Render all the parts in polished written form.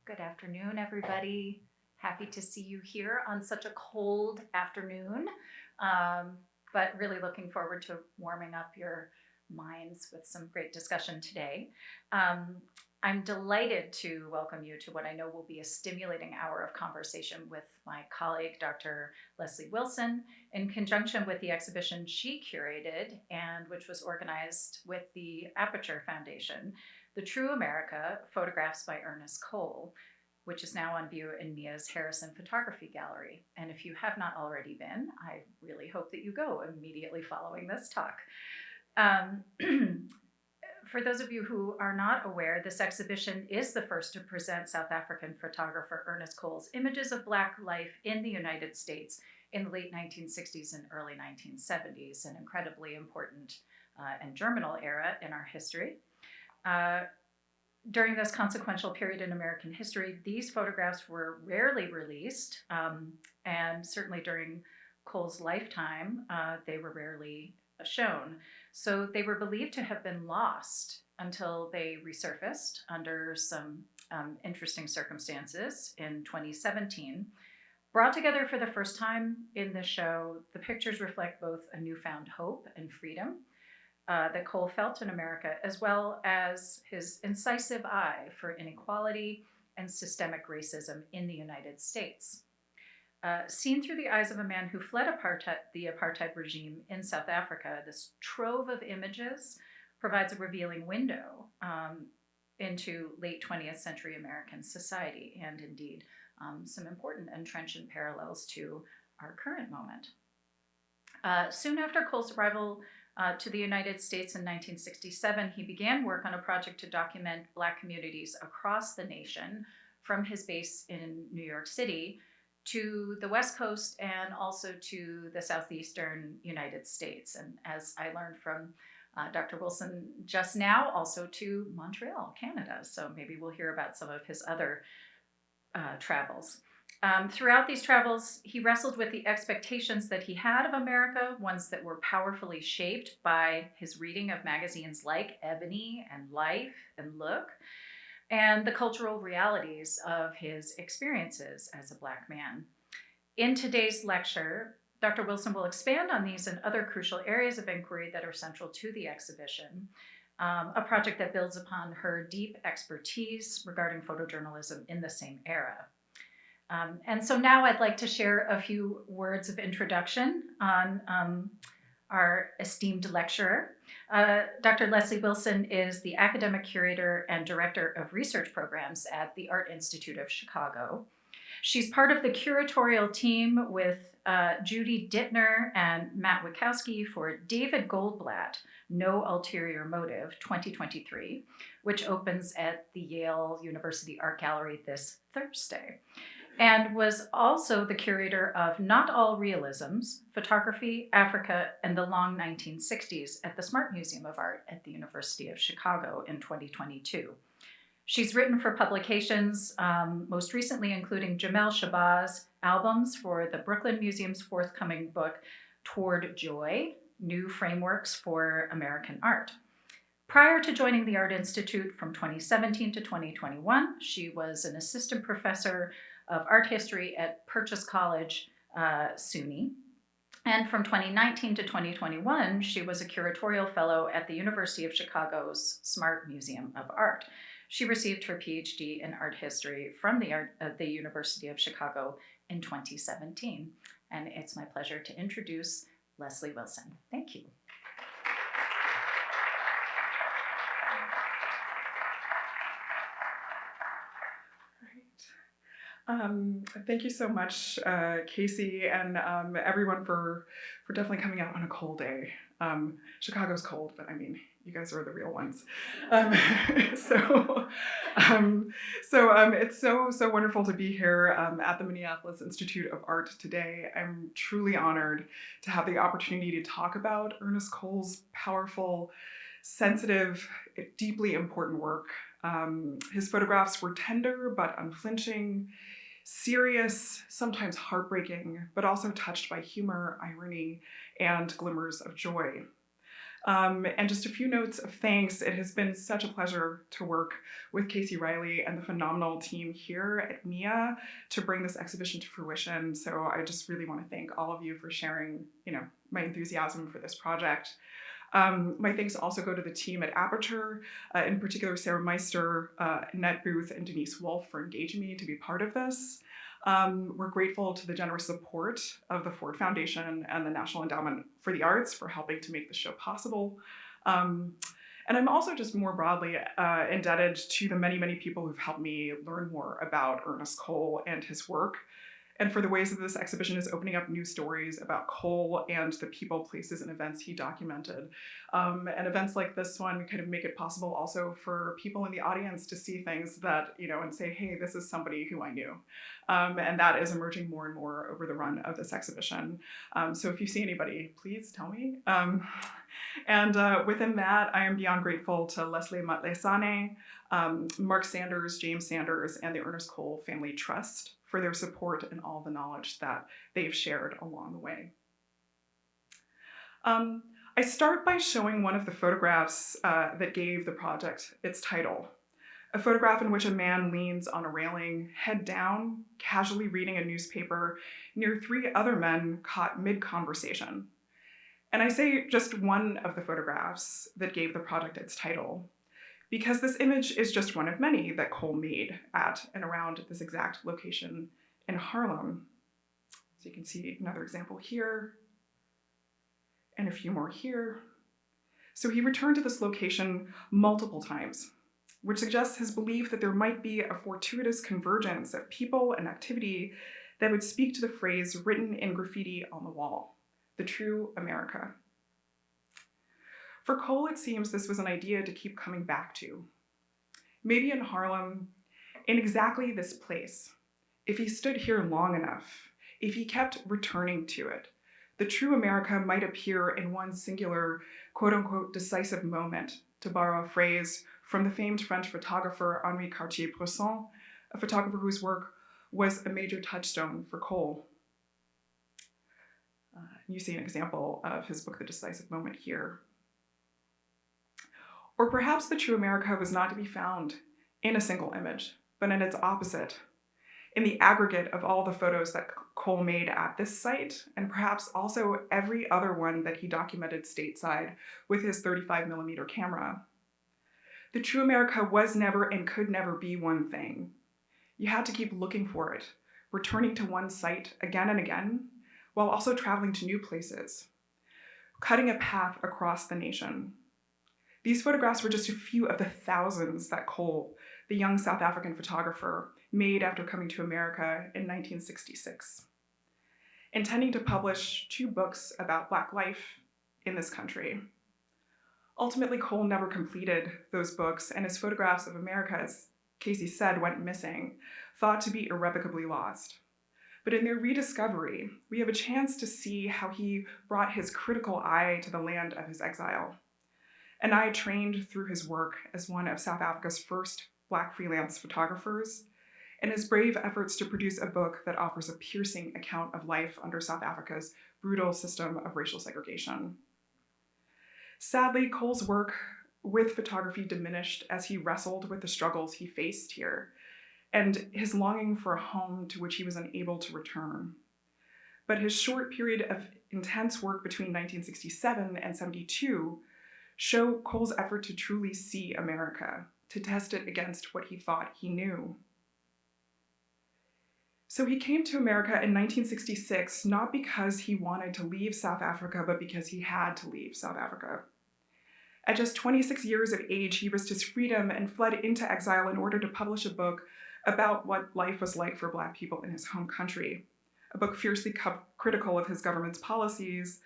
Good afternoon, everybody. Happy to see you here on such a cold afternoon, um, but really looking forward to warming up your minds with some great discussion today. Um, I'm delighted to welcome you to what I know will be a stimulating hour of conversation with my colleague, Dr. Leslie Wilson, in conjunction with the exhibition she curated and which was organized with the Aperture Foundation, The True America, Photographs by Ernest Cole, which is now on view in Mia's Harrison Photography Gallery. And if you have not already been, I really hope that you go immediately following this talk. Um, for those of you who are not aware, this exhibition is the first to present South African photographer Ernest Cole's images of Black life in the United States in the late 1960s and early 1970s, an incredibly important and germinal era in our history. During this consequential period in American history, these photographs were rarely released, and certainly during Cole's lifetime, they were rarely shown. So they were believed to have been lost until they resurfaced under some interesting circumstances in 2017. Brought together for the first time in the show, the pictures reflect both a newfound hope and freedom that Cole felt in America, as well as his incisive eye for inequality and systemic racism in the United States. Seen through the eyes of a man who fled the apartheid regime in South Africa, this trove of images provides a revealing window into late 20th century American society and indeed some important and trenchant parallels to our current moment. Soon after Cole's arrival to the United States in 1967, he began work on a project to document Black communities across the nation, from his base in New York City to the West Coast and also to the Southeastern United States. And as I learned from Dr. Wilson just now, also to Montreal, Canada. So maybe we'll hear about some of his other travels. Throughout these travels, he wrestled with the expectations that he had of America, ones that were powerfully shaped by his reading of magazines like Ebony and Life and Look, and the cultural realities of his experiences as a Black man. In today's lecture, Dr. Wilson will expand on these and other crucial areas of inquiry that are central to the exhibition, a project that builds upon her deep expertise regarding photojournalism in the same era. And so now I'd like to share a few words of introduction on our esteemed lecturer. Dr. Leslie Wilson is the academic curator and director of research programs at the Art Institute of Chicago. She's part of the curatorial team with Judy Dittner and Matt Wachowski for David Goldblatt, No Ulterior Motive 2023, which opens at the Yale University Art Gallery this Thursday, and was also the curator of Not All Realisms, Photography, Africa, and the Long 1960s at the Smart Museum of Art at the University of Chicago in 2022. She's written for publications, most recently including Jamel Shabazz albums for the Brooklyn Museum's forthcoming book, Toward Joy, New Frameworks for American Art. Prior to joining the Art Institute from 2017 to 2021, she was an assistant professor of art history at Purchase College, SUNY. And from 2019 to 2021, she was a curatorial fellow at the University of Chicago's Smart Museum of Art. She received her PhD in art history from the University of Chicago in 2017. And it's my pleasure to introduce Leslie Wilson. Thank you. Thank you so much, Casey, and everyone for definitely coming out on a cold day. Chicago's cold, but I mean, you guys are the real ones. It's so wonderful to be here at the Minneapolis Institute of Art today. I'm truly honored to have the opportunity to talk about Ernest Cole's powerful, sensitive, deeply important work. His photographs were tender but unflinching, serious, sometimes heartbreaking, but also touched by humor, irony, and glimmers of joy. And just a few notes of thanks. It has been such a pleasure to work with Casey Riley and the phenomenal team here at MIA to bring this exhibition to fruition. So I just really want to thank all of you for sharing, my enthusiasm for this project. My thanks also go to the team at Aperture, in particular Sarah Meister, Annette Booth, and Denise Wolf for engaging me to be part of this. We're grateful to the generous support of the Ford Foundation and the National Endowment for the Arts for helping to make the show possible. And I'm also just more broadly indebted to the many, many people who've helped me learn more about Ernest Cole and his work, and for the ways that this exhibition is opening up new stories about Cole and the people, places, and events he documented. And events like this one kind of make it possible also for people in the audience to see things that, and say, hey, this is somebody who I knew. And that is emerging more and more over the run of this exhibition. So if you see anybody, please tell me. And within that, I am beyond grateful to Leslie Matlesane, Mark Sanders, James Sanders, and the Ernest Cole Family Trust for their support and all the knowledge that they've shared along the way. I start by showing one of the photographs that gave the project its title, a photograph in which a man leans on a railing, head down, casually reading a newspaper near three other men caught mid-conversation. And I say just one of the photographs that gave the project its title, because this image is just one of many that Cole made at and around this exact location in Harlem. So you can see another example here, and a few more here. So he returned to this location multiple times, which suggests his belief that there might be a fortuitous convergence of people and activity that would speak to the phrase written in graffiti on the wall, the true America. For Cole, it seems this was an idea to keep coming back to. Maybe in Harlem, in exactly this place, if he stood here long enough, if he kept returning to it, the true America might appear in one singular, quote-unquote, decisive moment, to borrow a phrase from the famed French photographer Henri Cartier-Bresson, a photographer whose work was a major touchstone for Cole. You see an example of his book, The Decisive Moment, here. Or perhaps the true America was not to be found in a single image, but in its opposite, in the aggregate of all the photos that Cole made at this site, and perhaps also every other one that he documented stateside with his 35mm camera. The true America was never and could never be one thing. You had to keep looking for it, returning to one site again and again, while also traveling to new places, cutting a path across the nation. These photographs were just a few of the thousands that Cole, the young South African photographer, made after coming to America in 1966, intending to publish 2 books about Black life in this country. Ultimately, Cole never completed those books, and his photographs of America, as Casey said, went missing, thought to be irrevocably lost. But in their rediscovery, we have a chance to see how he brought his critical eye to the land of his exile. An eye trained through his work as one of South Africa's first Black freelance photographers, and his brave efforts to produce a book that offers a piercing account of life under South Africa's brutal system of racial segregation. Sadly, Cole's work with photography diminished as he wrestled with the struggles he faced here, and his longing for a home to which he was unable to return. But his short period of intense work between 1967 and 72 show Cole's effort to truly see America, to test it against what he thought he knew. So he came to America in 1966, not because he wanted to leave South Africa, but because he had to leave South Africa. At just 26 years of age, he risked his freedom and fled into exile in order to publish a book about what life was like for Black people in his home country, a book fiercely critical of his government's policies,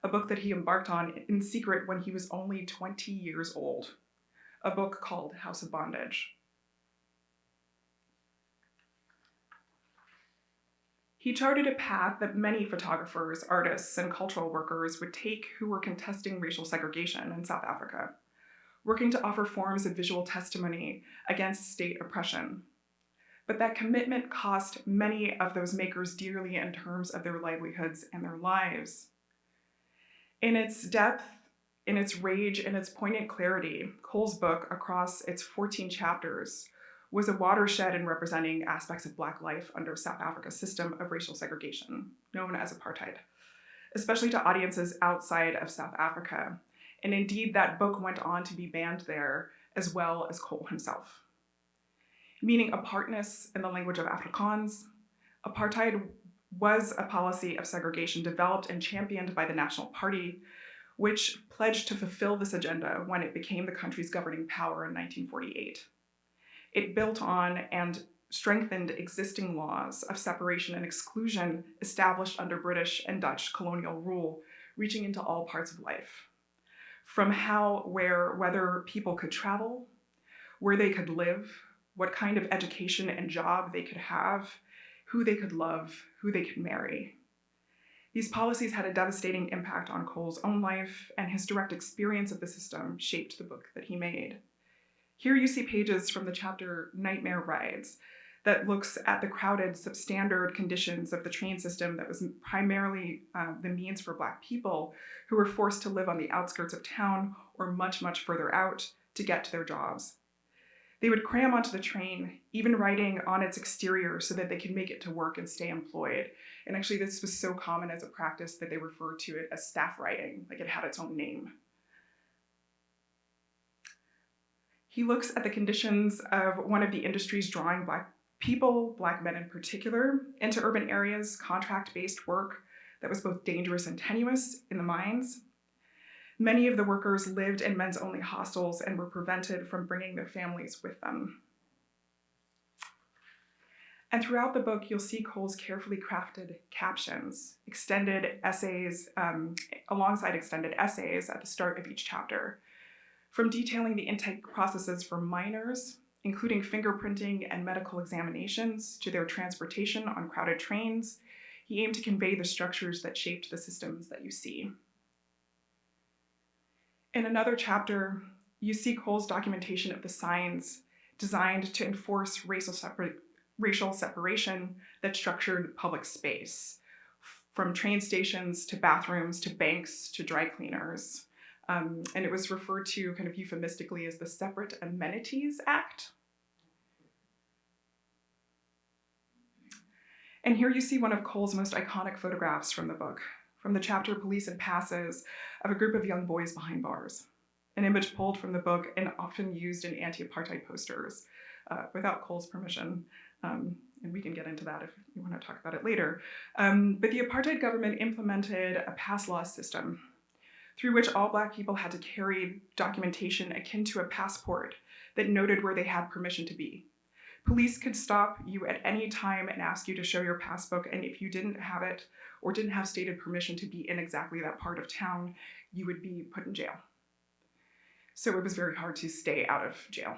a book that he embarked on in secret when he was only 20 years old, a book called House of Bondage. He charted a path that many photographers, artists, and cultural workers would take who were contesting racial segregation in South Africa, working to offer forms of visual testimony against state oppression. But that commitment cost many of those makers dearly in terms of their livelihoods and their lives. In its depth In its rage and its poignant clarity, Cole's book, across its 14 chapters, was a watershed in representing aspects of Black life under South Africa's system of racial segregation, known as apartheid, especially to audiences outside of South Africa. And indeed, that book went on to be banned there, as well as Cole himself. Meaning apartness in the language of Afrikaans, apartheid was a policy of segregation developed and championed by the National Party, which pledged to fulfill this agenda when it became the country's governing power in 1948. It built on and strengthened existing laws of separation and exclusion established under British and Dutch colonial rule, reaching into all parts of life. From how, where, whether people could travel, where they could live, what kind of education and job they could have, who they could love, who they could marry. These policies had a devastating impact on Cole's own life, and his direct experience of the system shaped the book that he made. Here you see pages from the chapter Nightmare Rides that looks at the crowded, substandard conditions of the train system that was primarily the means for Black people who were forced to live on the outskirts of town or much, much further out to get to their jobs. They would cram onto the train, even riding on its exterior so that they could make it to work and stay employed. And actually, this was so common as a practice that they referred to it as staff riding, like it had its own name. He looks at the conditions of one of the industries drawing Black people, Black men in particular, into urban areas, contract-based work that was both dangerous and tenuous in the mines. Many of the workers lived in men's-only hostels and were prevented from bringing their families with them. And throughout the book, you'll see Cole's carefully crafted captions, extended essays, alongside extended essays at the start of each chapter, from detailing the intake processes for miners, including fingerprinting and medical examinations, to their transportation on crowded trains. He aimed to convey the structures that shaped the systems that you see. In another chapter, you see Cole's documentation of the signs designed to enforce racial separation that structured public space, from train stations to bathrooms to banks to dry cleaners. And it was referred to kind of euphemistically as the Separate Amenities Act. And here you see one of Cole's most iconic photographs from the book, from the chapter Police and Passes, of a group of young boys behind bars. An image pulled from the book and often used in anti-apartheid posters without Cole's permission. And we can get into that if you want to talk about it later. But the apartheid government implemented a pass law system through which all Black people had to carry documentation akin to a passport that noted where they had permission to be. Police could stop you at any time and ask you to show your passbook, and if you didn't have it or didn't have stated permission to be in exactly that part of town, you would be put in jail. So it was very hard to stay out of jail.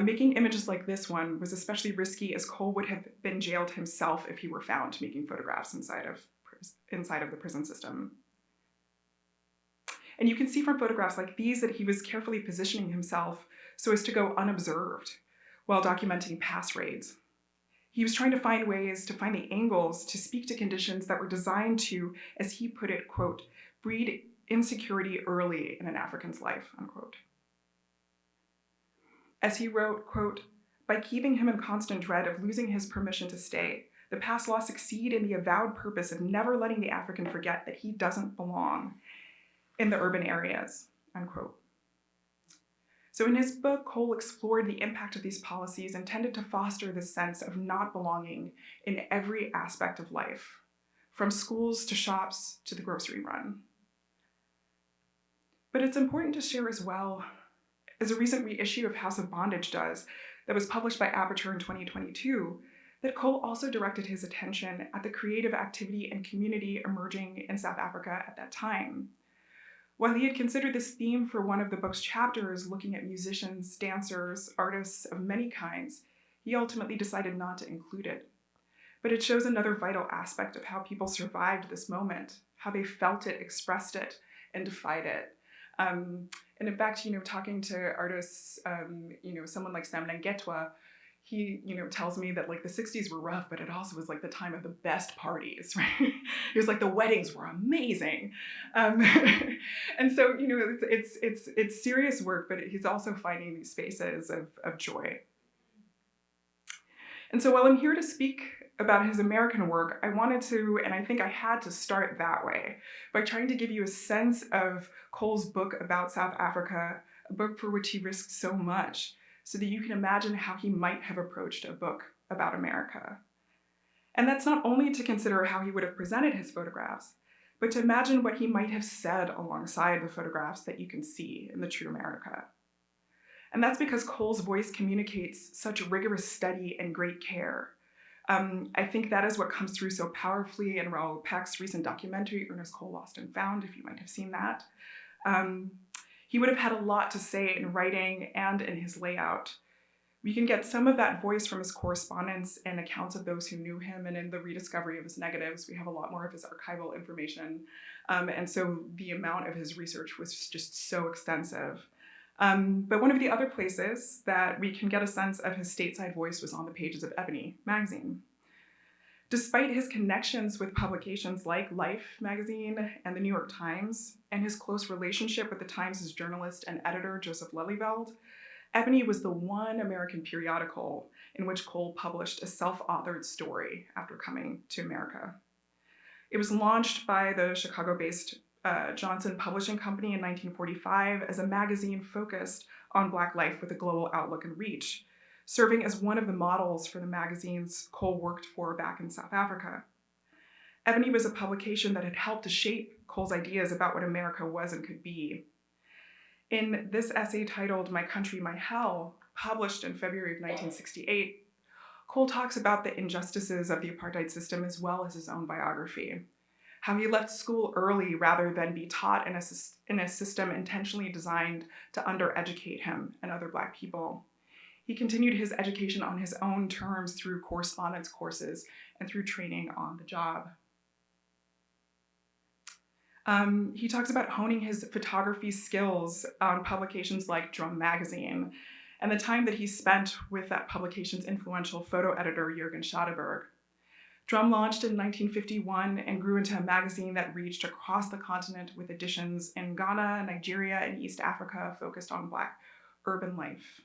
Making images like this one was especially risky, as Cole would have been jailed himself if he were found making photographs inside of the prison system. And you can see from photographs like these that he was carefully positioning himself so as to go unobserved while documenting pass raids. He was trying to find ways to find the angles to speak to conditions that were designed to, as he put it, quote, breed insecurity early in an African's life, unquote. As he wrote, quote, by keeping him in constant dread of losing his permission to stay, the pass law succeed in the avowed purpose of never letting the African forget that he doesn't belong in the urban areas, unquote. So in his book, Cole explored the impact of these policies intended to foster this sense of not belonging in every aspect of life, from schools to shops to the grocery run. But it's important to share as well, as a recent reissue of House of Bondage does, that was published by Aperture in 2022, that Cole also directed his attention at the creative activity and community emerging in South Africa at that time. While he had considered this theme for one of the book's chapters, looking at musicians, dancers, artists of many kinds, he ultimately decided not to include it. But it shows another vital aspect of how people survived this moment, how they felt it, expressed it, and defied it. And in fact, talking to artists, someone like Sam Nangetwa, he, tells me that like the 60s were rough, but it also was like the time of the best parties, right? He was like, the weddings were amazing. And so, it's serious work, but he's also finding these spaces of joy. And so while I'm here to speak about his American work, I wanted to, and I think I had to start that way, by trying to give you a sense of Cole's book about South Africa, a book for which he risked so much, so that you can imagine how he might have approached a book about America. And that's not only to consider how he would have presented his photographs, but to imagine what he might have said alongside the photographs that you can see in the True America. And that's because Cole's voice communicates such rigorous study and great care. I think that is what comes through so powerfully in Raoul Peck's recent documentary, Ernest Cole, Lost and Found, if you might have seen that. He would have had a lot to say in writing and in his layout. We can get some of that voice from his correspondence and accounts of those who knew him, and in the rediscovery of his negatives, we have a lot more of his archival information. And so the amount of his research was just so extensive. But one of the other places that we can get a sense of his stateside voice was on the pages of Ebony magazine. Despite his connections with publications like Life magazine and the New York Times, and his close relationship with the Times' journalist and editor, Joseph Lelyveld, Ebony was the one American periodical in which Cole published a self-authored story after coming to America. It was launched by the Chicago-based Johnson Publishing Company in 1945 as a magazine focused on Black life with a global outlook and reach, serving as one of the models for the magazines Cole worked for back in South Africa. Ebony was a publication that had helped to shape Cole's ideas about what America was and could be. In this essay titled My Country, My Hell, published in February of 1968, Cole talks about the injustices of the apartheid system as well as his own biography, how he left school early rather than be taught in a system intentionally designed to undereducate him and other Black people. He continued his education on his own terms through correspondence courses and through training on the job. He talks about honing his photography skills on publications like Drum Magazine and the time that he spent with that publication's influential photo editor, Jürgen Schadeberg. Drum launched in 1951 and grew into a magazine that reached across the continent with editions in Ghana, Nigeria, and East Africa focused on Black urban life.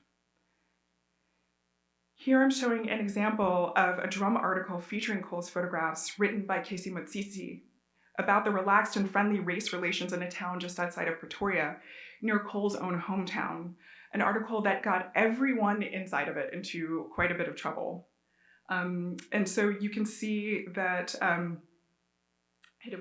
Here I'm showing an example of a Drum article featuring Cole's photographs written by Casey Motsisi about the relaxed and friendly race relations in a town just outside of Pretoria, near Cole's own hometown, an article that got everyone inside of it into quite a bit of trouble. And so you can see that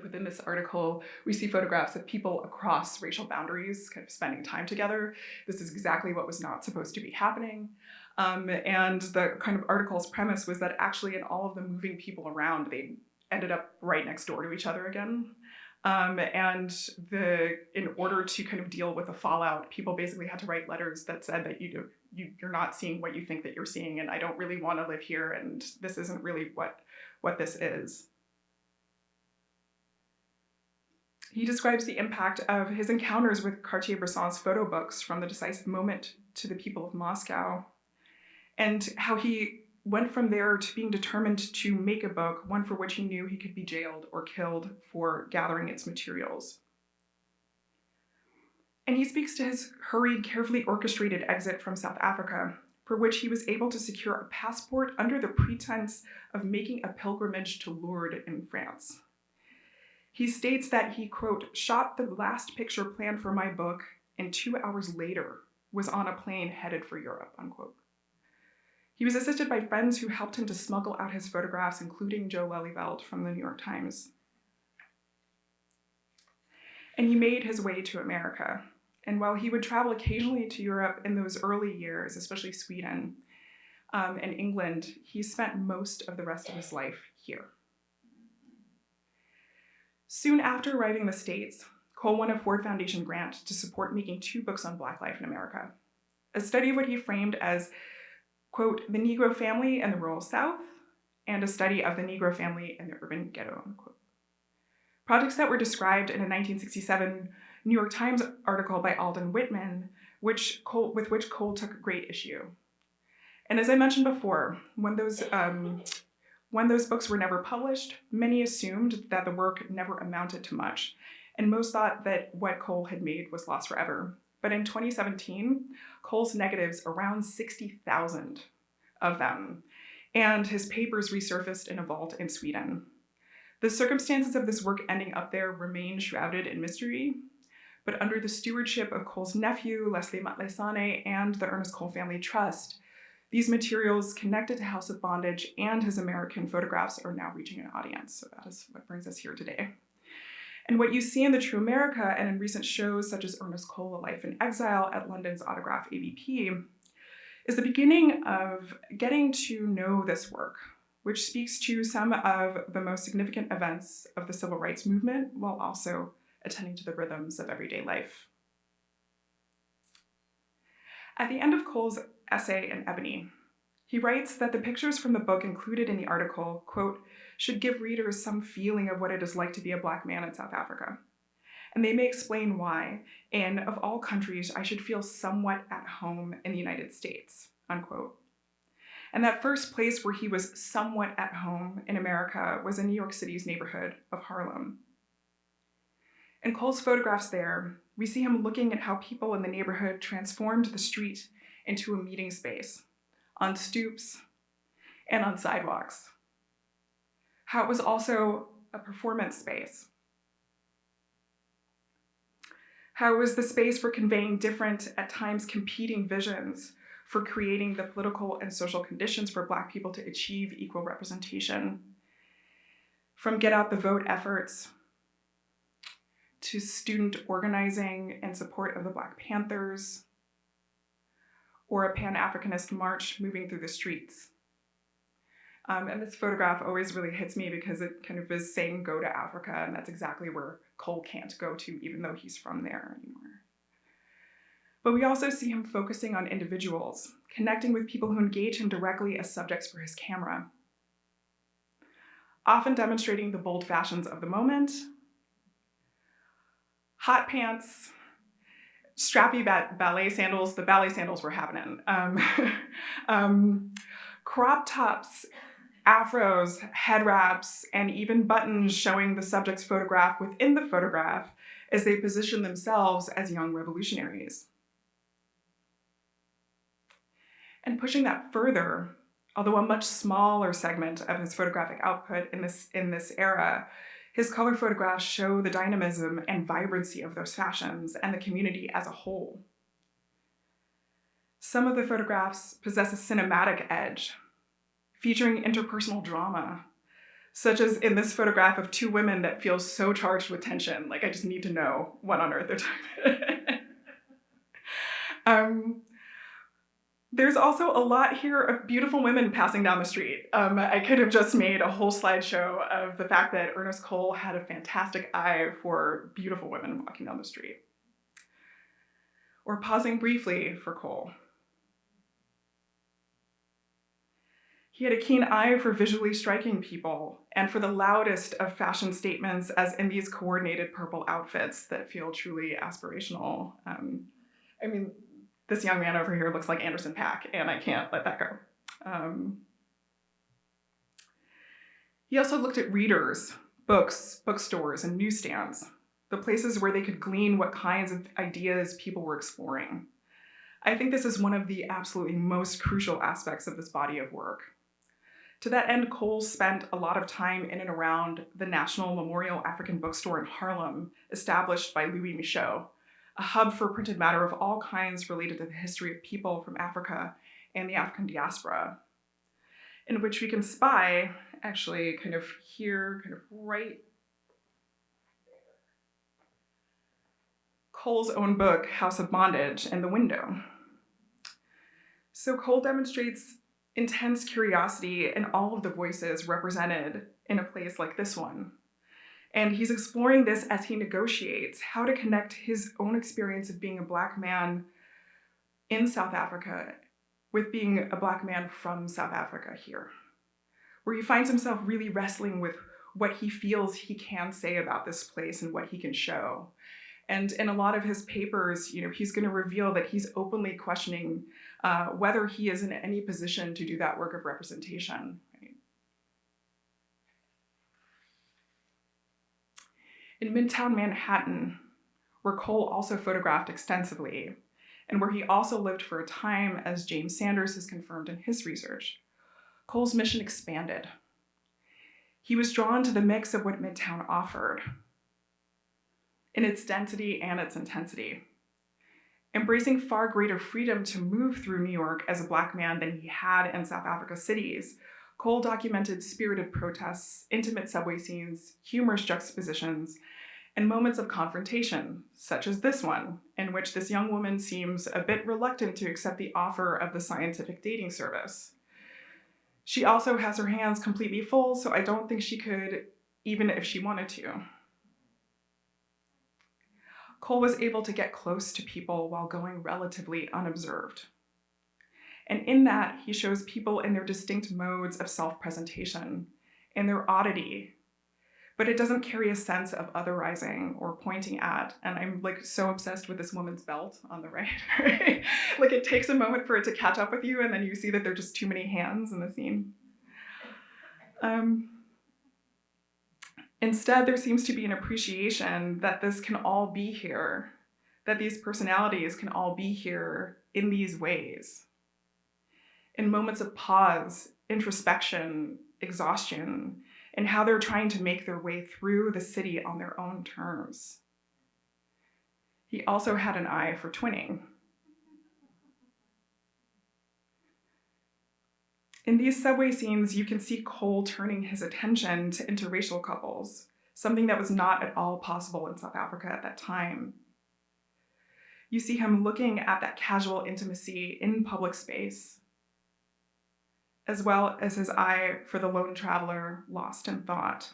within this article, we see photographs of people across racial boundaries kind of spending time together. This is exactly what was not supposed to be happening. And the kind of article's premise was that actually in all of the moving people around, they ended up right next door to each other again. And in order to kind of deal with the fallout, people basically had to write letters that said that you're not seeing what you think that you're seeing, and I don't really want to live here, and this isn't really what this is. He describes the impact of his encounters with Cartier-Bresson's photo books, From the Decisive Moment to the People of Moscow, and how he went from there to being determined to make a book, one for which he knew he could be jailed or killed for gathering its materials. And he speaks to his hurried, carefully orchestrated exit from South Africa, for which he was able to secure a passport under the pretense of making a pilgrimage to Lourdes in France. He states that he, quote, shot the last picture planned for my book and 2 hours later was on a plane headed for Europe, unquote. He was assisted by friends who helped him to smuggle out his photographs, including Joe Lelyveld from the New York Times. And he made his way to America. And while he would travel occasionally to Europe in those early years, especially Sweden and England, he spent most of the rest of his life here. Soon after arriving in the States, Cole won a Ford Foundation grant to support making 2 books on Black life in America, a study of what he framed as, quote, the Negro family in the rural South, and a study of the Negro family in the urban ghetto, unquote. Projects that were described in a 1967 New York Times article by Alden Whitman, with which Cole took great issue. And as I mentioned before, when those books were never published, many assumed that the work never amounted to much, and most thought that what Cole had made was lost forever. But in 2017, Cole's negatives, around 60,000 of them, and his papers resurfaced in a vault in Sweden. The circumstances of this work ending up there remain shrouded in mystery, but under the stewardship of Cole's nephew, Leslie Matlesane, and the Ernest Cole Family Trust, these materials connected to House of Bondage and his American photographs are now reaching an audience. So that is what brings us here today. And what you see in the True America and in recent shows such as Ernest Cole, A Life in Exile at London's Autograph ABP is the beginning of getting to know this work, which speaks to some of the most significant events of the civil rights movement while also attending to the rhythms of everyday life. At the end of Cole's essay in Ebony, he writes that the pictures from the book included in the article, quote, should give readers some feeling of what it is like to be a Black man in South Africa. And they may explain why, in of all countries, I should feel somewhat at home in the United States, unquote. And that first place where he was somewhat at home in America was in New York City's neighborhood of Harlem. In Cole's photographs there, we see him looking at how people in the neighborhood transformed the street into a meeting space, on stoops and on sidewalks. How it was also a performance space. How it was the space for conveying different, at times competing visions, for creating the political and social conditions for Black people to achieve equal representation. From Get Out the Vote efforts, to student organizing in support of the Black Panthers, or a Pan-Africanist march moving through the streets. And this photograph always really hits me because it kind of is saying go to Africa, and that's exactly where Cole can't go to, even though he's from there anymore. But we also see him focusing on individuals, connecting with people who engage him directly as subjects for his camera, often demonstrating the bold fashions of the moment, hot pants, strappy ballet sandals. The ballet sandals were happening. Crop tops, afros, head wraps, and even buttons showing the subject's photograph within the photograph as they position themselves as young revolutionaries. And pushing that further, although a much smaller segment of his photographic output in this era, his color photographs show the dynamism and vibrancy of those fashions and the community as a whole. Some of the photographs possess a cinematic edge, featuring interpersonal drama, such as in this photograph of two women that feel so charged with tension, like I just need to know what on earth they're talking about. There's also a lot here of beautiful women passing down the street. I could have just made a whole slideshow of the fact that Ernest Cole had a fantastic eye for beautiful women walking down the street. Or pausing briefly for Cole. He had a keen eye for visually striking people and for the loudest of fashion statements, as in these coordinated purple outfits that feel truly aspirational. I mean, this young man over here looks like Anderson .Paak, and I can't let that go. He also looked at readers, books, bookstores, and newsstands, the places where they could glean what kinds of ideas people were exploring. I think this is one of the absolutely most crucial aspects of this body of work. To that end, Cole spent a lot of time in and around the National Memorial African Bookstore in Harlem, established by Louis Michaud, a hub for printed matter of all kinds related to the history of people from Africa and the African diaspora, in which we can spy, actually kind of here, kind of right there, Cole's own book, House of Bondage, in the window. So Cole demonstrates intense curiosity in all of the voices represented in a place like this one. And he's exploring this as he negotiates how to connect his own experience of being a Black man in South Africa with being a Black man from South Africa here, where he finds himself really wrestling with what he feels he can say about this place and what he can show. And in a lot of his papers, he's going to reveal that he's openly questioning whether he is in any position to do that work of representation. Right? In Midtown Manhattan, where Cole also photographed extensively, and where he also lived for a time, as James Sanders has confirmed in his research, Cole's mission expanded. He was drawn to the mix of what Midtown offered, in its density and its intensity. Embracing far greater freedom to move through New York as a Black man than he had in South Africa cities, Cole documented spirited protests, intimate subway scenes, humorous juxtapositions, and moments of confrontation, such as this one, in which this young woman seems a bit reluctant to accept the offer of the scientific dating service. She also has her hands completely full, so I don't think she could, even if she wanted to. Cole was able to get close to people while going relatively unobserved. And in that, he shows people in their distinct modes of self-presentation, in their oddity, but it doesn't carry a sense of otherizing or pointing at. And I'm so obsessed with this woman's belt on the right. Right? It takes a moment for it to catch up with you, and then you see that there are just too many hands in the scene. Instead, there seems to be an appreciation that this can all be here, that these personalities can all be here in these ways. In moments of pause, introspection, exhaustion, and how they're trying to make their way through the city on their own terms. He also had an eye for twinning. In these subway scenes, you can see Cole turning his attention to interracial couples, something that was not at all possible in South Africa at that time. You see him looking at that casual intimacy in public space, as well as his eye for the lone traveler lost in thought.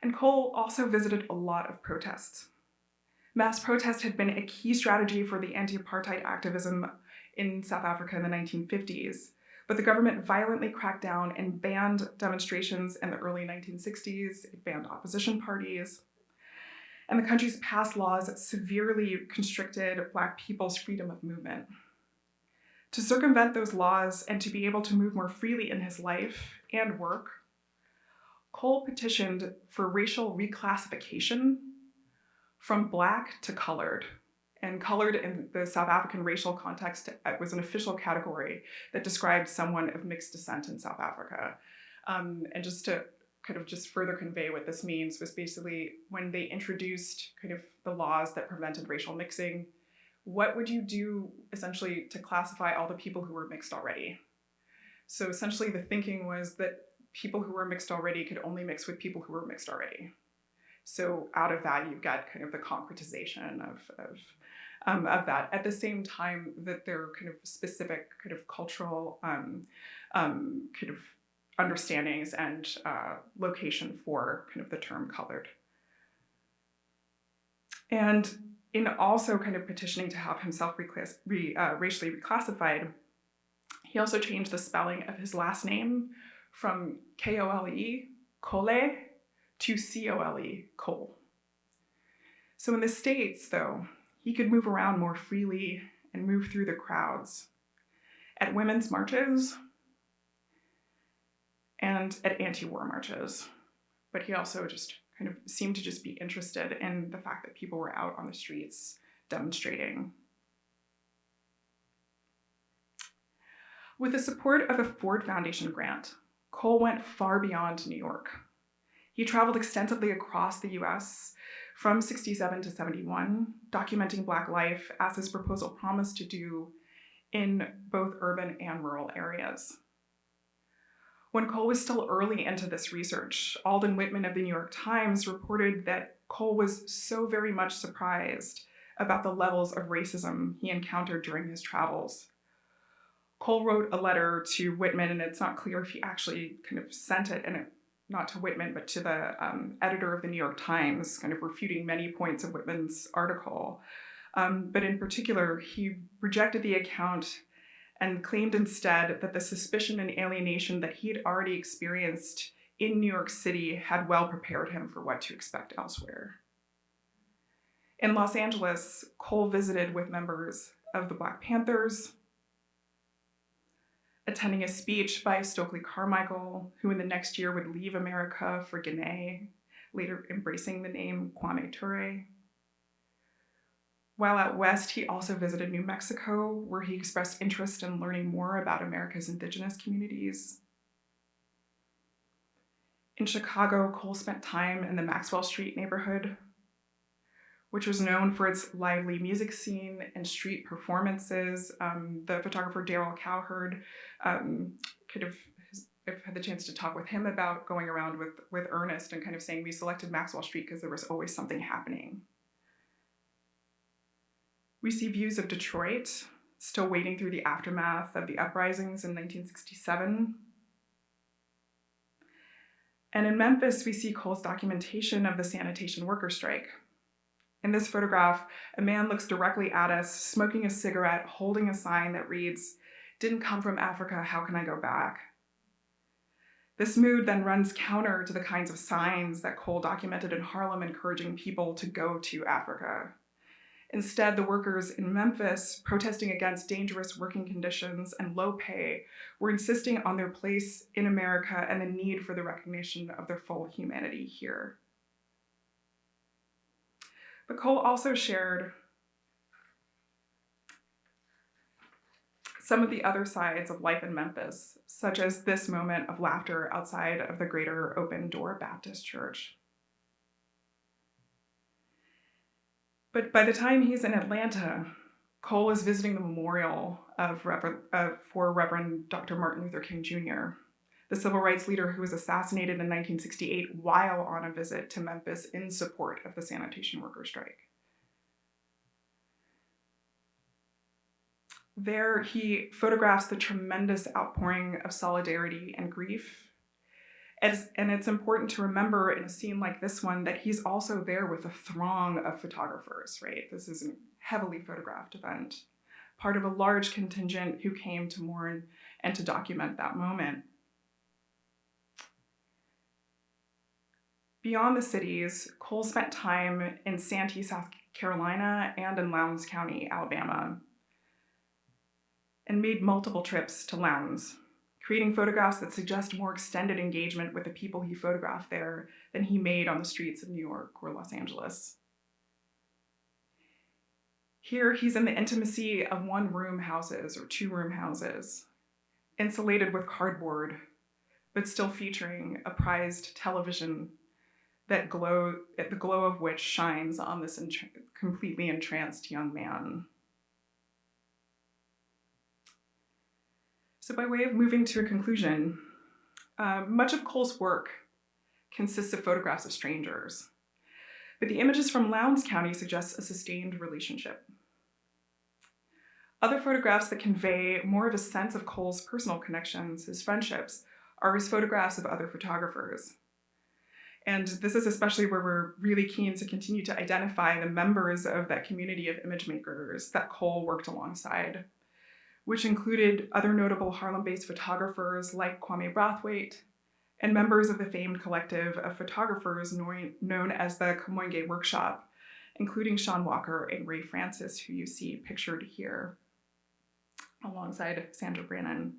And Cole also visited a lot of protests. Mass protest had been a key strategy for the anti-apartheid activism in South Africa in the 1950s, but the government violently cracked down and banned demonstrations in the early 1960s. It banned opposition parties, and the country's passed laws that severely constricted Black people's freedom of movement. To circumvent those laws and to be able to move more freely in his life and work, Cole petitioned for racial reclassification from Black to colored. And colored in the South African racial context was an official category that described someone of mixed descent in South Africa. And just to just further convey what this means was basically when they introduced the laws that prevented racial mixing, what would you do essentially to classify all the people who were mixed already? So essentially the thinking was that people who were mixed already could only mix with people who were mixed already. So out of that, you've got the concretization of that. At the same time that there are specific cultural understandings and location for the term colored. And in also petitioning to have himself racially reclassified, he also changed the spelling of his last name from K-O-L-E, Cole, to C-O-L-E, Cole. So in the States, though, he could move around more freely and move through the crowds at women's marches and at anti-war marches. But he also just seemed to just be interested in the fact that people were out on the streets demonstrating. With the support of a Ford Foundation grant, Cole went far beyond New York. He traveled extensively across the US from 67 to 71, documenting Black life as his proposal promised to do in both urban and rural areas. When Cole was still early into this research, Alden Whitman of the New York Times reported that Cole was so very much surprised about the levels of racism he encountered during his travels. Cole wrote a letter to Whitman, and it's not clear if he actually sent it, and not to Whitman, but to the editor of the New York Times, refuting many points of Whitman's article. But in particular, he rejected the account and claimed instead that the suspicion and alienation that he had already experienced in New York City had well prepared him for what to expect elsewhere. In Los Angeles, Cole visited with members of the Black Panthers, attending a speech by Stokely Carmichael, who in the next year would leave America for Guinea, later embracing the name Kwame Ture. While out west, he also visited New Mexico, where he expressed interest in learning more about America's indigenous communities. In Chicago, Cole spent time in the Maxwell Street neighborhood, which was known for its lively music scene and street performances. The photographer Daryl Cowherd I've had the chance to talk with him about going around with Ernest and kind of saying we selected Maxwell Street because there was always something happening. We see views of Detroit, still wading through the aftermath of the uprisings in 1967. And in Memphis, we see Cole's documentation of the sanitation worker strike. In this photograph, a man looks directly at us, smoking a cigarette, holding a sign that reads, "Didn't come from Africa, how can I go back?" This mood then runs counter to the kinds of signs that Cole documented in Harlem encouraging people to go to Africa. Instead, the workers in Memphis, protesting against dangerous working conditions and low pay, were insisting on their place in America and the need for the recognition of their full humanity here. But Cole also shared some of the other sides of life in Memphis, such as this moment of laughter outside of the Greater Open Door Baptist Church. But by the time he's in Atlanta, Cole is visiting the memorial for Reverend Dr. Martin Luther King Jr., the civil rights leader who was assassinated in 1968 while on a visit to Memphis in support of the sanitation worker strike. There, he photographs the tremendous outpouring of solidarity and grief. And it's important to remember in a scene like this one that he's also there with a throng of photographers, right? This is a heavily photographed event, part of a large contingent who came to mourn and to document that moment. Beyond the cities, Cole spent time in Santee, South Carolina, and in Lowndes County, Alabama, and made multiple trips to Lowndes, creating photographs that suggest more extended engagement with the people he photographed there than he made on the streets of New York or Los Angeles. Here, he's in the intimacy of one-room houses or two-room houses, insulated with cardboard, but still featuring a prized television that the glow of which shines on this completely entranced young man. So by way of moving to a conclusion, much of Cole's work consists of photographs of strangers, but the images from Lowndes County suggest a sustained relationship. Other photographs that convey more of a sense of Cole's personal connections, his friendships, are his photographs of other photographers. And this is especially where we're really keen to continue to identify the members of that community of image makers that Cole worked alongside, which included other notable Harlem-based photographers like Kwame Brathwaite and members of the famed collective of photographers known as the Kamoinge Workshop, including Sean Walker and Ray Francis, who you see pictured here alongside Sandra Brannon.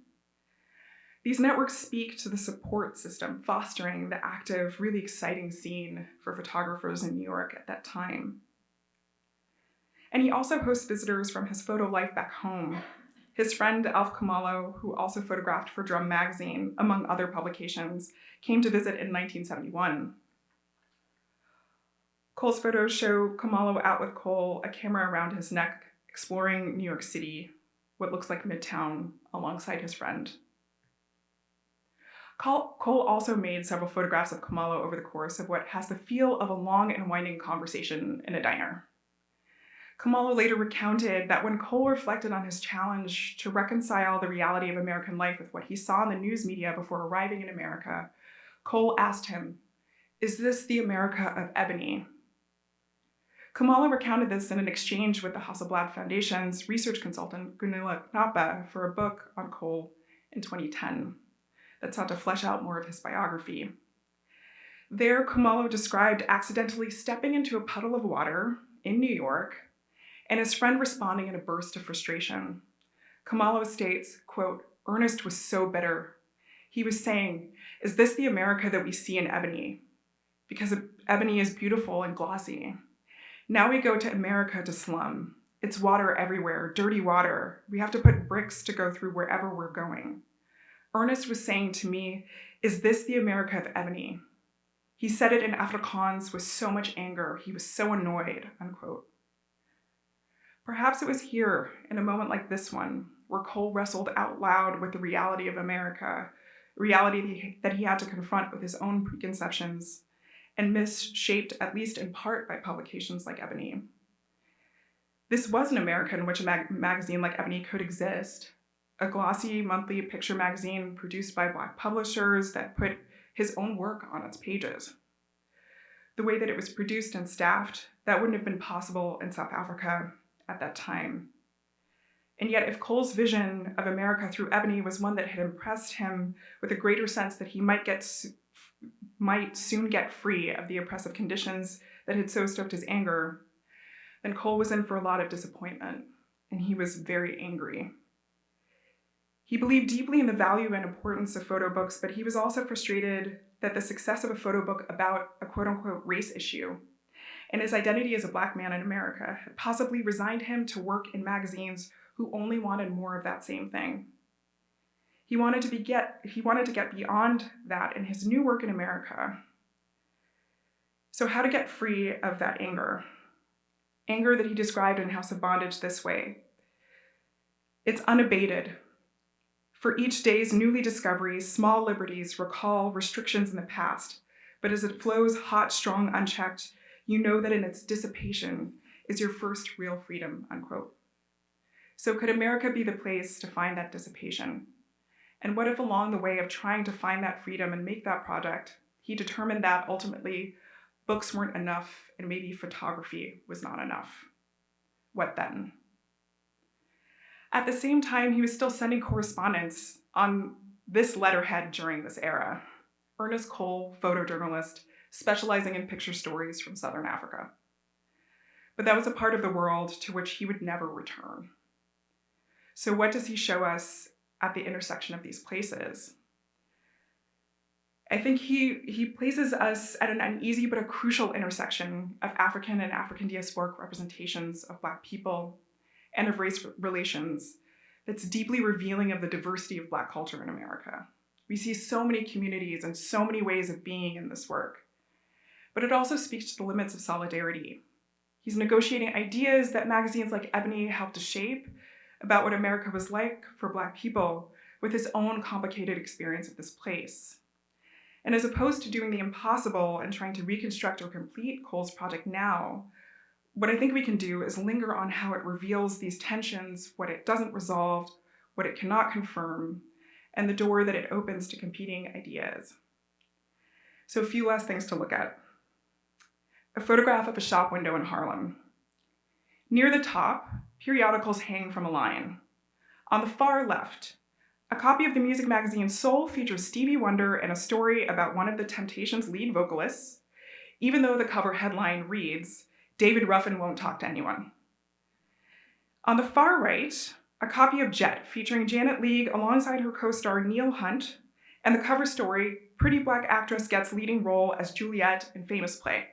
These networks speak to the support system fostering the active, really exciting scene for photographers in New York at that time. And he also hosts visitors from his photo life back home. His friend Alf Kamalo, who also photographed for Drum Magazine, among other publications, came to visit in 1971. Cole's photos show Kamalo out with Cole, a camera around his neck, exploring New York City, what looks like Midtown, alongside his friend. Cole also made several photographs of Kamalo over the course of what has the feel of a long and winding conversation in a diner. Kamalo later recounted that when Cole reflected on his challenge to reconcile the reality of American life with what he saw in the news media before arriving in America, Cole asked him, "Is this the America of Ebony?" Kamalo recounted this in an exchange with the Hasselblad Foundation's research consultant Gunilla Knappa for a book on Cole in 2010 that sought to flesh out more of his biography. There, Kamalo described accidentally stepping into a puddle of water in New York, and his friend responding in a burst of frustration. Kamalo states, quote, "Ernest was so bitter. He was saying, 'Is this the America that we see in Ebony?' Because Ebony is beautiful and glossy. Now we go to America to slum. It's water everywhere, dirty water. We have to put bricks to go through wherever we're going. Ernest was saying to me, 'Is this the America of Ebony?' He said it in Afrikaans with so much anger. He was so annoyed," unquote. Perhaps it was here, in a moment like this one, where Cole wrestled out loud with the reality of America, reality that he had to confront with his own preconceptions, and misshaped at least in part by publications like Ebony. This was an America in which a magazine like Ebony could exist, a glossy monthly picture magazine produced by Black publishers that put his own work on its pages. The way that it was produced and staffed, that wouldn't have been possible in South Africa at that time. And yet, if Cole's vision of America through Ebony was one that had impressed him with a greater sense that he might soon get free of the oppressive conditions that had so stoked his anger, then Cole was in for a lot of disappointment, and he was very angry. He believed deeply in the value and importance of photo books, but he was also frustrated that the success of a photo book about a quote-unquote race issue and his identity as a Black man in America had possibly resigned him to work in magazines who only wanted more of that same thing. He wanted to get beyond that in his new work in America. So how to get free of that anger? Anger that he described in House of Bondage this way. It's unabated. For each day's newly discoveries, small liberties recall restrictions in the past, but as it flows hot, strong, unchecked, you know that in its dissipation is your first real freedom, unquote. So could America be the place to find that dissipation? And what if along the way of trying to find that freedom and make that project, he determined that ultimately books weren't enough and maybe photography was not enough? What then? At the same time, he was still sending correspondence on this letterhead during this era. Ernest Cole, photojournalist, specializing in picture stories from Southern Africa. But that was a part of the world to which he would never return. So what does he show us at the intersection of these places? I think he places us at an uneasy but a crucial intersection of African and African diasporic representations of Black people and of race relations that's deeply revealing of the diversity of Black culture in America. We see so many communities and so many ways of being in this work, but it also speaks to the limits of solidarity. He's negotiating ideas that magazines like Ebony helped to shape about what America was like for Black people with his own complicated experience of this place. And as opposed to doing the impossible and trying to reconstruct or complete Cole's project now, what I think we can do is linger on how it reveals these tensions, what it doesn't resolve, what it cannot confirm, and the door that it opens to competing ideas. So a few last things to look at. A photograph of a shop window in Harlem. Near the top, periodicals hang from a line. On the far left, a copy of the music magazine Soul features Stevie Wonder and a story about one of the Temptations' lead vocalists, even though the cover headline reads, "David Ruffin won't talk to anyone." On the far right, a copy of Jet featuring Janet Leigh alongside her co-star Neil Hunt, and the cover story, Pretty Black Actress Gets Leading Role as Juliet in Famous Play.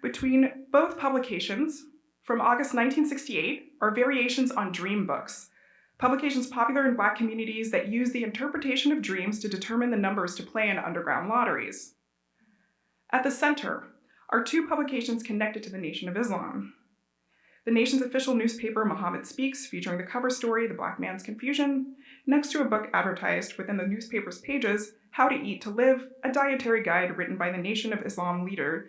Between both publications, from August 1968, are variations on dream books, publications popular in Black communities that use the interpretation of dreams to determine the numbers to play in underground lotteries. At the center are two publications connected to the Nation of Islam. The nation's official newspaper, Muhammad Speaks, featuring the cover story, The Black Man's Confusion, next to a book advertised within the newspaper's pages, How to Eat to Live, a dietary guide written by the Nation of Islam leader,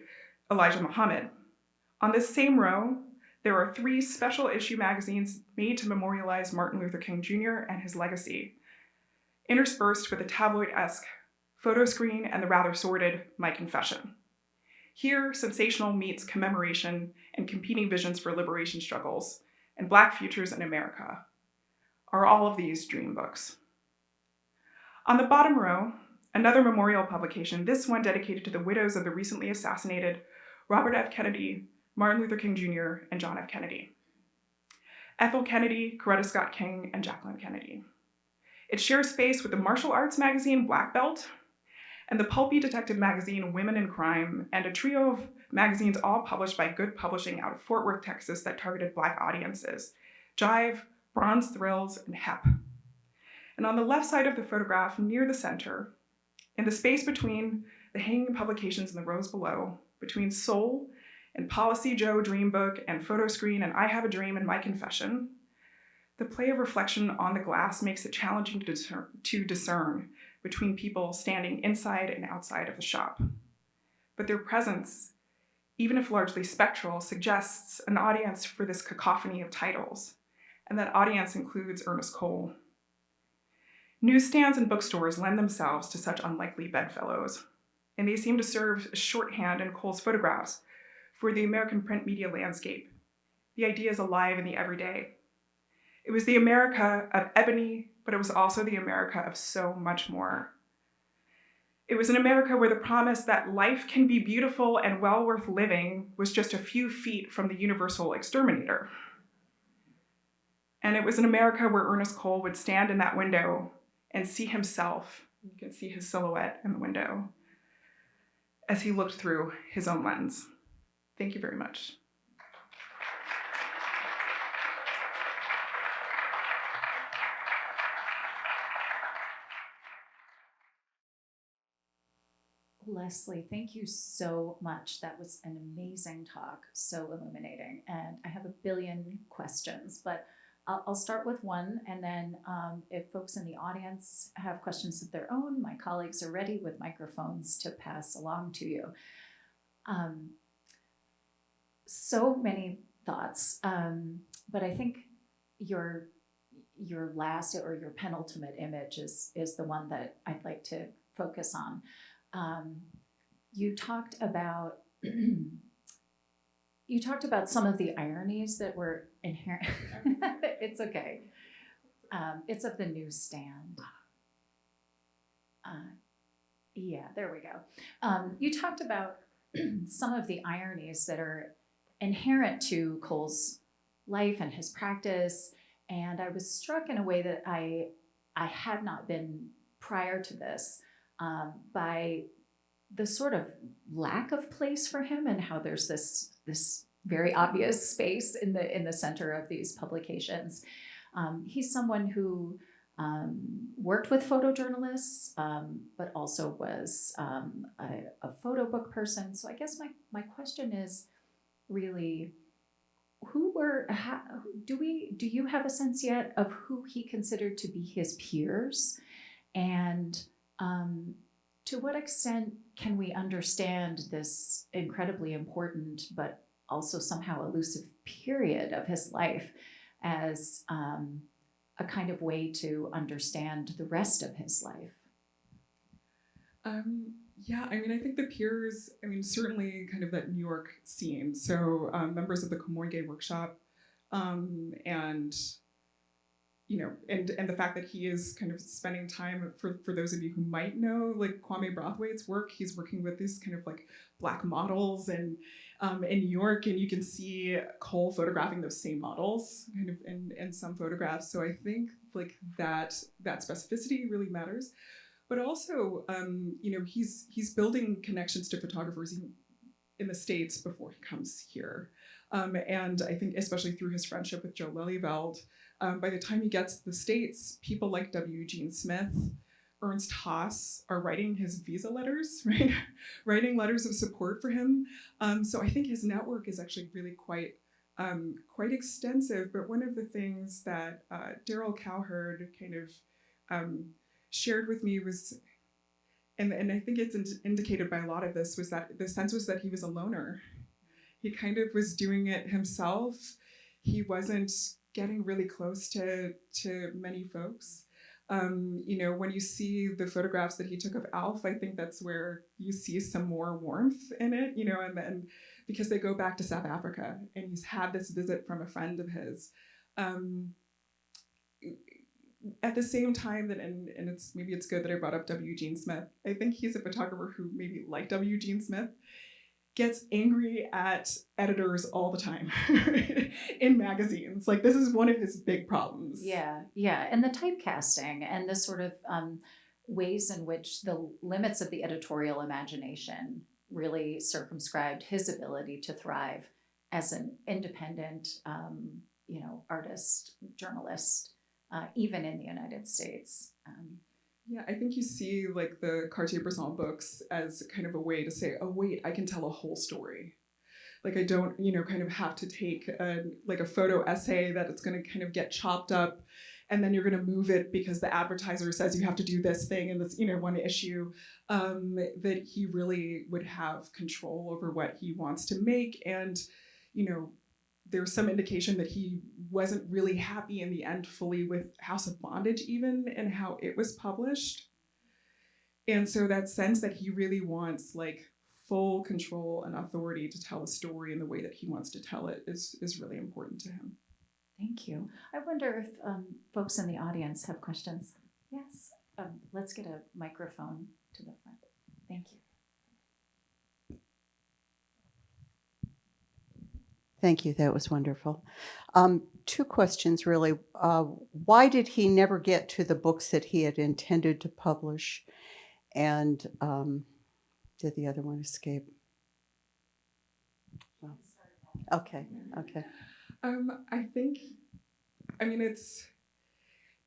Elijah Muhammad. On this same row, there are 3 special issue magazines made to memorialize Martin Luther King Jr. and his legacy, interspersed with a tabloid-esque photo screen and the rather sordid My Confession. Here, sensational meets commemoration and competing visions for liberation struggles and Black futures in America. Are all of these dream books? On the bottom row, another memorial publication, this one dedicated to the widows of the recently assassinated Robert F. Kennedy, Martin Luther King Jr., and John F. Kennedy. Ethel Kennedy, Coretta Scott King, and Jacqueline Kennedy. It shares space with the martial arts magazine Black Belt, and the pulpy detective magazine Women in Crime, and a trio of magazines all published by Good Publishing out of Fort Worth, Texas that targeted Black audiences: Jive, Bronze Thrills, and HEP. And on the left side of the photograph, near the center, in the space between the hanging publications and the rows below, between Soul and Policy Joe Dream Book and Photo Screen and I Have a Dream and My Confession, the play of reflection on the glass makes it challenging to discern between people standing inside and outside of the shop. But their presence, even if largely spectral, suggests an audience for this cacophony of titles, and that audience includes Ernest Cole. Newsstands and bookstores lend themselves to such unlikely bedfellows, and they seem to serve as shorthand in Cole's photographs for the American print media landscape. The idea is alive in the everyday. It was the America of Ebony, but it was also the America of so much more. It was an America where the promise that life can be beautiful and well worth living was just a few feet from the universal exterminator. And it was an America where Ernest Cole would stand in that window and see himself. You can see his silhouette in the window as he looked through his own lens. Thank you very much. Leslie, thank you so much. That was an amazing talk, so illuminating. And I have a billion questions, but I'll start with one, and then if folks in the audience have questions of their own, my colleagues are ready with microphones to pass along to you. So many thoughts, but I think your last or your penultimate image is the one that I'd like to focus on. You talked about some of the ironies that were inherent. It's okay. It's of the newsstand. Yeah, there we go. You talked about some of the ironies that are inherent to Cole's life and his practice, and I was struck in a way that I had not been prior to this, by the sort of lack of place for him, and how there's this very obvious space in the center of these publications. He's someone who worked with photojournalists, but also was a photo book person. So I guess my question is really, do you have a sense yet of who he considered to be his peers? And to what extent can we understand this incredibly important but also somehow elusive period of his life as a kind of way to understand the rest of his life? Yeah, I mean, I think the peers, I mean, certainly kind of that New York scene. So members of the Comoinge workshop, and you know, and the fact that he is kind of spending time, for those of you who might know, like Kwame Brathwaite's work, he's working with these kind of like Black models and in New York, and you can see Cole photographing those same models kind of in some photographs. So I think like that specificity really matters. But also, you know, he's building connections to photographers in the States before he comes here. And I think especially through his friendship with Joe Lelyveld, by the time he gets to the States, people like W. Eugene Smith, Ernst Haas are writing his visa letters, right? Writing letters of support for him. So I think his network is actually really quite extensive. But one of the things that Daryl Cowherd kind of shared with me was, and I think it's indicated by a lot of this, was that the sense was that he was a loner. He kind of was doing it himself. He wasn't getting really close to many folks. You know, when you see the photographs that he took of Alf, I think that's where you see some more warmth in it, you know, and then because they go back to South Africa and he's had this visit from a friend of his. At the same time that, and it's good that I brought up W. Eugene Smith, I think he's a photographer who maybe like W. Eugene Smith. gets angry at editors all the time in magazines. Like, this is one of his big problems. Yeah, yeah. And the typecasting and the sort of ways in which the limits of the editorial imagination really circumscribed his ability to thrive as an independent, artist, journalist, even in the United States. Yeah, I think you see like the Cartier-Bresson books as kind of a way to say, oh wait, I can tell a whole story. Like, I don't, kind of have to take a photo essay that it's going to kind of get chopped up, and then you're going to move it because the advertiser says you have to do this thing in this, one issue. That he really would have control over what he wants to make, and there's some indication that he wasn't really happy in the end fully with House of Bondage even and how it was published. And so that sense that he really wants like full control and authority to tell a story in the way that he wants to tell it is really important to him. Thank you. I wonder if folks in the audience have questions. Yes, let's get a microphone to the front. Thank you. Thank you. That was wonderful. Two questions, really. Why did he never get to the books that he had intended to publish? And did the other one escape? Oh. Okay. I think,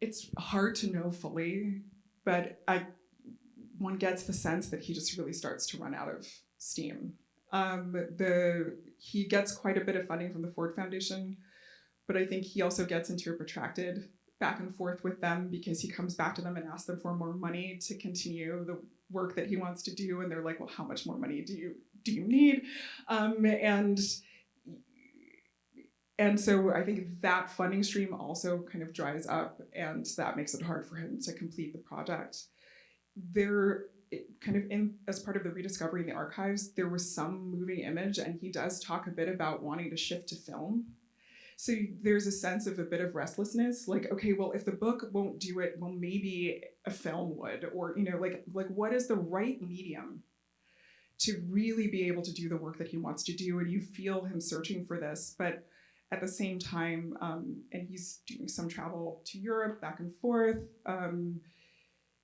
it's hard to know fully, but one gets the sense that he just really starts to run out of steam. He gets quite a bit of funding from the Ford Foundation, but I think he also gets into a protracted back and forth with them because he comes back to them and asks them for more money to continue the work that he wants to do, and they're like, well, how much more money do you need? And so I think that funding stream also kind of dries up, and that makes it hard for him to complete the project. As part of the rediscovery in the archives, there was some moving image, and he does talk a bit about wanting to shift to film. So there's a sense of a bit of restlessness, like, okay, well, if the book won't do it, well, maybe a film would, or, like what is the right medium to really be able to do the work that he wants to do? And you feel him searching for this, but at the same time, and he's doing some travel to Europe, back and forth,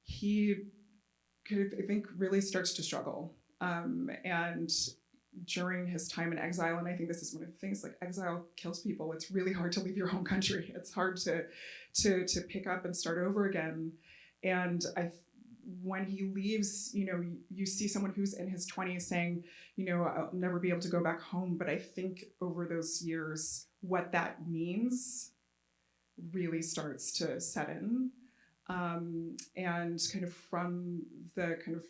he kind of, I think, really starts to struggle. And during his time in exile, and I think this is one of the things, like, exile kills people. It's really hard to leave your home country. It's hard to pick up and start over again. And when he leaves, you see someone who's in his 20s saying, I'll never be able to go back home. But I think over those years, what that means really starts to set in. And kind of from the kind of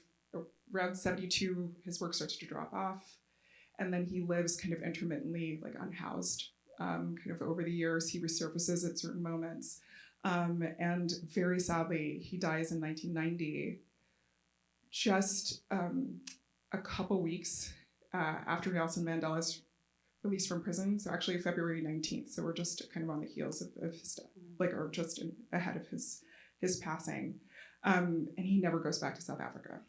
around 72, his work starts to drop off. And then he lives kind of intermittently, like unhoused. Kind of over the years, he resurfaces at certain moments. And very sadly, he dies in 1990, just a couple weeks after Nelson Mandela's released from prison. So actually February 19th. So we're just kind of on the heels of his death, or just ahead of his passing. And he never goes back to South Africa.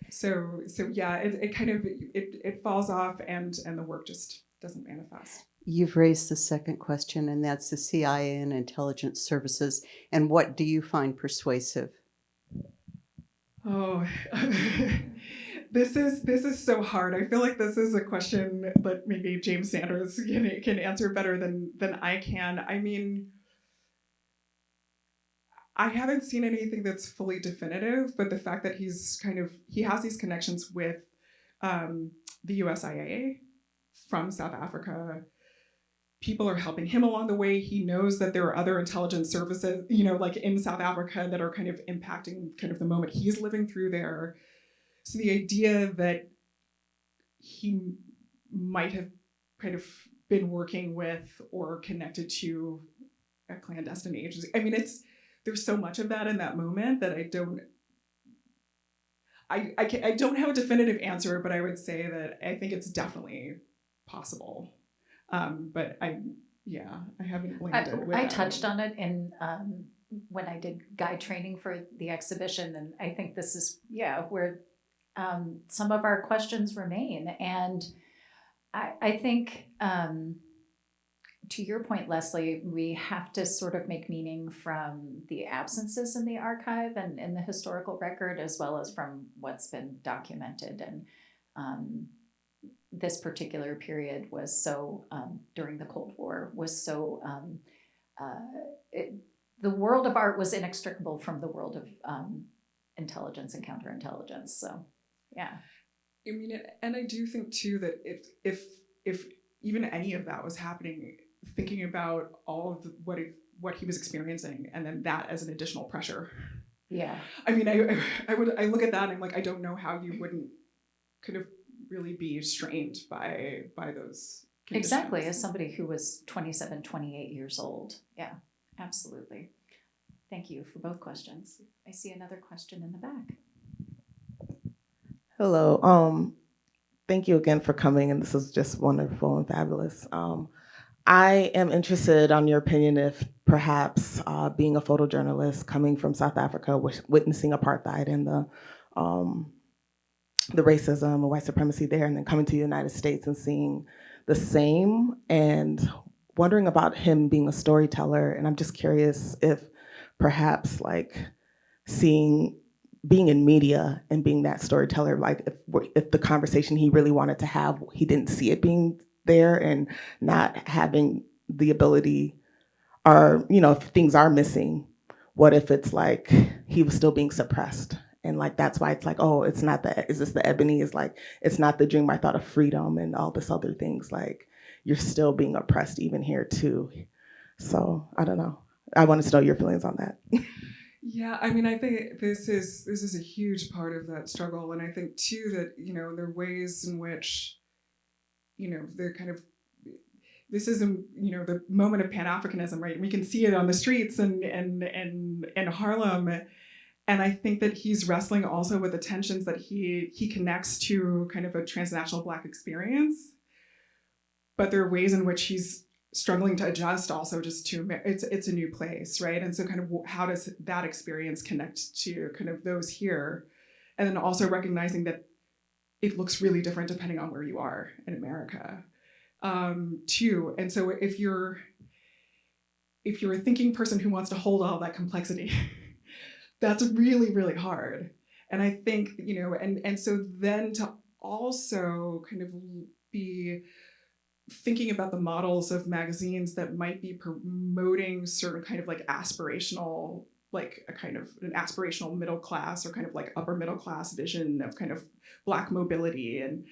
So yeah, it falls off, and the work just doesn't manifest. You've raised the second question, and that's the CIA and intelligence services. And what do you find persuasive? Oh, this is so hard. I feel like this is a question that maybe James Sanders can answer better than I can. I mean, I haven't seen anything that's fully definitive, but the fact that he has these connections with the USIA from South Africa, people are helping him along the way. He knows that there are other intelligence services, like in South Africa, that are kind of impacting kind of the moment he's living through there. So the idea that he might have kind of been working with or connected to a clandestine agency, I mean, there's so much of that in that moment that I don't have a definitive answer, but I would say that I think it's definitely possible. But I haven't landed with I that. touched on it in when I did guide training for the exhibition, and I think this is where some of our questions remain. And I think, to your point, Leslie, we have to sort of make meaning from the absences in the archive and in the historical record, as well as from what's been documented. And this particular period was so, during the Cold War, was so, the world of art was inextricable from the world of intelligence and counterintelligence. So, yeah. I mean, and I do think too that if even any of that was happening, thinking about all of what he was experiencing, and then that as an additional pressure. Yeah. I mean, I look at that and I'm like, I don't know how you wouldn't kind of really be strained by those conditions. Exactly, as somebody who was 27, 28 years old. Yeah, absolutely. Thank you for both questions. I see another question in the back. Hello. Thank you again for coming, and this is just wonderful and fabulous. I am interested on your opinion if perhaps being a photojournalist coming from South Africa, witnessing apartheid and the racism and white supremacy there, and then coming to the United States and seeing the same, and wondering about him being a storyteller. And I'm just curious if perhaps like being in media and being that storyteller, like if the conversation he really wanted to have, he didn't see it being there, and not having the ability, or if things are missing, what if it's like he was still being suppressed, and like that's why it's like, oh, is this the Ebony, is like, it's not the dream I thought of freedom and all this other things, like you're still being oppressed even here too. So I don't know, I wanted to know your feelings on that. Yeah, I mean, I think this is a huge part of that struggle, and I think too that there are ways in which the kind of, this is the moment of Pan-Africanism, right? We can see it on the streets and Harlem, and I think that he's wrestling also with the tensions that he connects to kind of a transnational Black experience, but there are ways in which he's struggling to adjust also just to it's a new place, right? And so kind of how does that experience connect to kind of those here, and then also recognizing that it looks really different depending on where you are in America, too. And so if you're a thinking person who wants to hold all that complexity, that's really, really hard. And I think, and so then to also kind of be thinking about the models of magazines that might be promoting certain kind of like aspirational, like a kind of an aspirational middle class or kind of like upper middle class vision of kind of Black mobility, and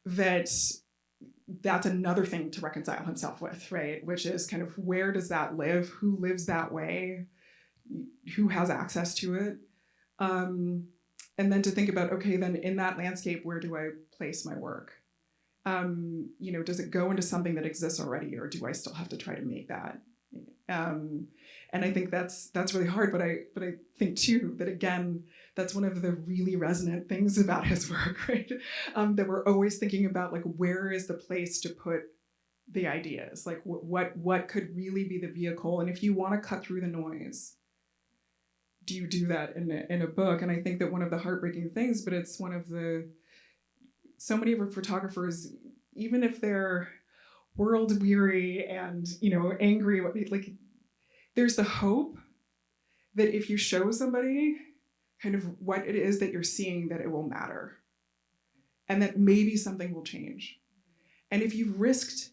that's another thing to reconcile himself with, right? Which is kind of, where does that live? Who lives that way? Who has access to it? And then to think about, okay, then in that landscape, where do I place my work? Does it go into something that exists already, or do I still have to try to make that? And I think that's really hard, but I think too that, again, that's one of the really resonant things about his work, right? That we're always thinking about, like, where is the place to put the ideas? Like, what could really be the vehicle? And if you want to cut through the noise, do you do that in a book? And I think that one of the heartbreaking things, but it's one of the, so many of our photographers, even if they're world weary and angry, like, there's the hope that if you show somebody kind of what it is that you're seeing, that it will matter, and that maybe something will change. And if you've risked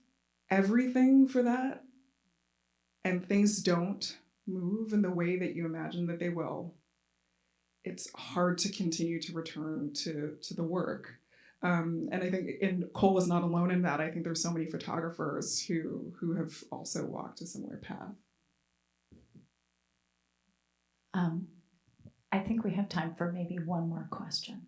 everything for that and things don't move in the way that you imagine that they will, it's hard to continue to return to the work. And I think, and Cole is not alone in that. I think there's so many photographers who have also walked a similar path. I think we have time for maybe one more question.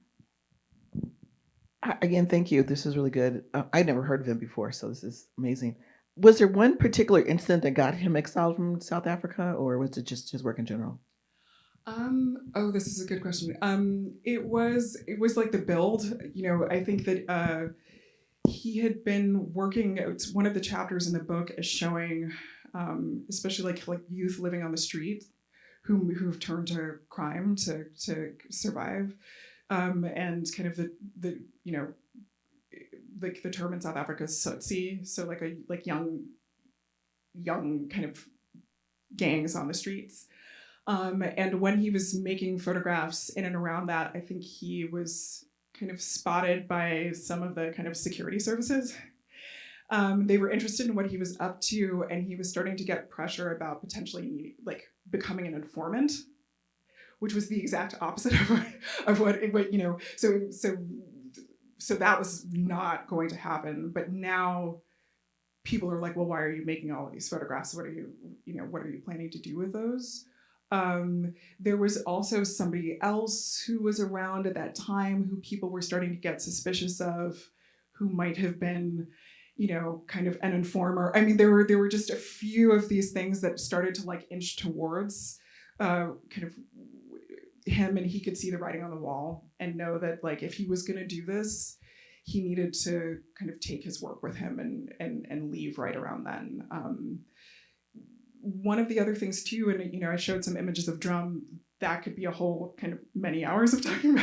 Again, thank you. This is really good. I'd never heard of him before, so this is amazing. Was there one particular incident that got him exiled from South Africa, or was it just his work in general? Oh, this is a good question. It was like the build. I think that he had been working. It's one of the chapters in the book is showing, especially like youth living on the street, who've turned to crime to survive. and kind of the like the term in South Africa is sootsie, so like young kind of gangs on the streets. And when he was making photographs in and around that, I think he was kind of spotted by some of the kind of security services. They were interested in what he was up to, and he was starting to get pressure about potentially becoming an informant, which was the exact opposite of what so that was not going to happen. But now people are like, well, why are you making all of these photographs? What are you planning to do with those? There was also somebody else who was around at that time who people were starting to get suspicious of, who might have been, kind of an informer. I mean, there were just a few of these things that started to like inch towards kind of him, and he could see the writing on the wall and know that like if he was going to do this, he needed to kind of take his work with him and leave right around then. One of the other things too, and I showed some images of drum. That could be a whole kind of many hours of talking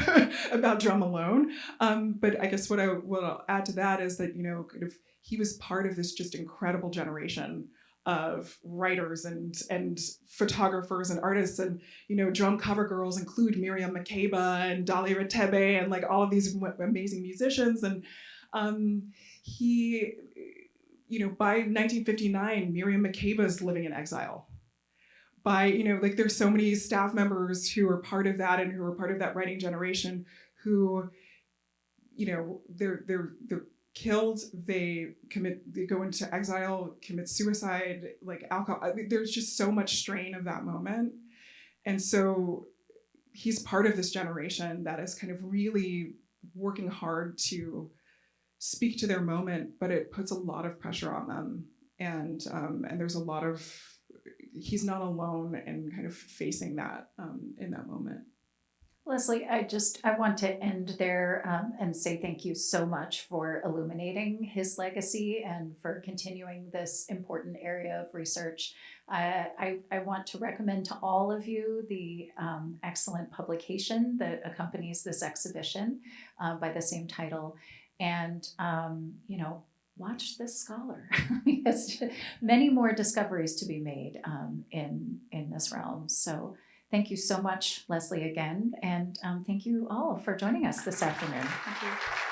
about drum alone. But I guess what I'll add to that is that kind of he was part of this just incredible generation of writers and photographers and artists, and drum cover girls include Miriam Makeba and Dolly Ratebe and like all of these amazing musicians. And he, by 1959, Miriam Makeba is living in exile. By there's so many staff members who are part of that and who are part of that writing generation who they're killed, they go into exile, commit suicide, like alcohol. There's just so much strain of that moment. And so he's part of this generation that is kind of really working hard to speak to their moment, but it puts a lot of pressure on them. And there's a lot of, he's not alone in kind of facing that in that moment. Leslie, I want to end there and say thank you so much for illuminating his legacy and for continuing this important area of research. I want to recommend to all of you the excellent publication that accompanies this exhibition by the same title. And, watch this scholar. He has many more discoveries to be made in this realm. So thank you so much, Leslie, again. And thank you all for joining us this afternoon. Thank you.